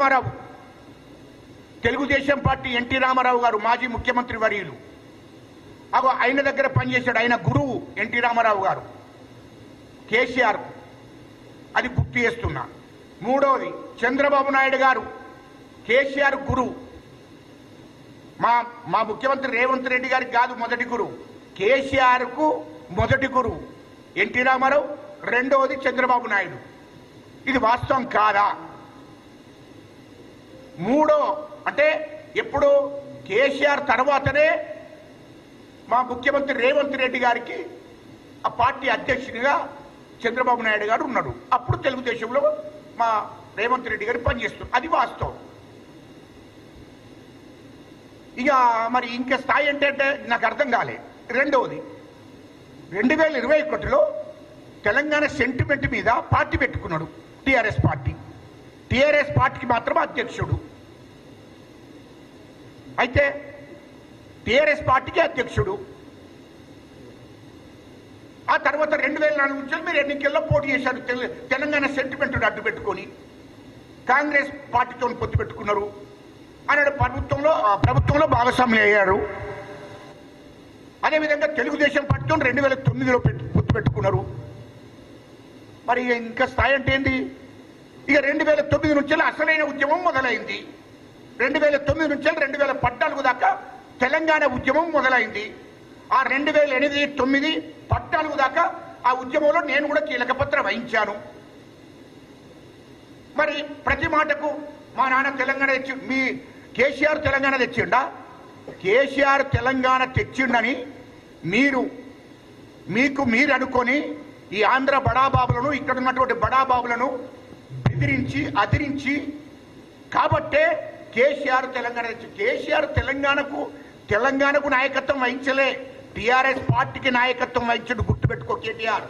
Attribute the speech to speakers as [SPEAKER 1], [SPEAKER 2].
[SPEAKER 1] Ramarao Telugu Desam party NT Ramarao గారు మాజీ ముఖ్యమంత్రి వర్యులు అగో ఆయన దగ్గర పనిచేశాడు. ఆయన గురువు ఎన్టీ రామారావు గారు కేసీఆర్, అది గుర్తు చేస్తున్నా. మూడవది చంద్రబాబు నాయుడు గారు కేసీఆర్ గురువు, మా ముఖ్యమంత్రి రేవంత్ రెడ్డి గారికి కాదు మొదటి గురువు, కేసీఆర్కు మొదటి గురువు ఎన్టీ రామారావు, రెండవది చంద్రబాబు నాయుడు. ఇది వాస్తవం కాదా? మూడో అంటే ఎప్పుడు కేసీఆర్ తర్వాతనే మా ముఖ్యమంత్రి రేవంత్ రెడ్డి గారికి ఆ పార్టీ అధ్యక్షునిగా చంద్రబాబు నాయుడు గారు ఉన్నాడు. అప్పుడు తెలుగుదేశంలో మా రేవంత్ రెడ్డి గారు పనిచేస్తున్నారు. అది వాస్తవం. ఇక మరి ఇంకా స్థాయి అంటే నాకు అర్థం కాలే. రెండవది 2021లో తెలంగాణ సెంటిమెంట్ మీద పార్టీ పెట్టుకున్నాడు టీఆర్ఎస్ పార్టీ. టీఆర్ఎస్ పార్టీకి మాత్రం అధ్యక్షుడు. అయితే టీఆర్ఎస్ పార్టీకి అధ్యక్షుడు. ఆ తర్వాత 2004 నుంచి మీరు ఎన్నికల్లో పోటీ చేశారు. తెలంగాణ సెంటిమెంట్ అడ్డు పెట్టుకొని కాంగ్రెస్ పార్టీతో పొత్తు పెట్టుకున్నారు. అన్నాడు ప్రభుత్వంలో భాగస్వాములు అయ్యారు. అదేవిధంగా తెలుగుదేశం పార్టీతో 2009లో పొత్తు పెట్టుకున్నారు. మరి ఇంకా స్థాయి అంటే ఏంటి? ఇక 2009 నుంచి అసలైన ఉద్యమం మొదలైంది. 2009 నుంచి 2014 దాకా తెలంగాణ ఉద్యమం మొదలైంది. ఆ 2008, 2009, 2014 దాకా ఆ ఉద్యమంలో నేను కూడా కీలక పాత్ర వహించాను. మరి ప్రతి మాటకు మా నాన్న తెలంగాణ తెచ్చి, మీ కేసీఆర్ తెలంగాణ తెచ్చిండా? కేసీఆర్ తెలంగాణ తెచ్చిండని మీరు అనుకొని ఈ ఆంధ్ర బడాబాబులను, ఇక్కడ ఉన్నటువంటి బడాబాబులను బెదిరించి అదిరించి కాబట్టే కేసీఆర్ తెలంగాణ తెచ్చి. కేసీఆర్ తెలంగాణకు నాయకత్వం వహించలే, టీఆర్ఎస్ పార్టీకి నాయకత్వం వహించడు. గుర్తుపెట్టుకో కేటీఆర్.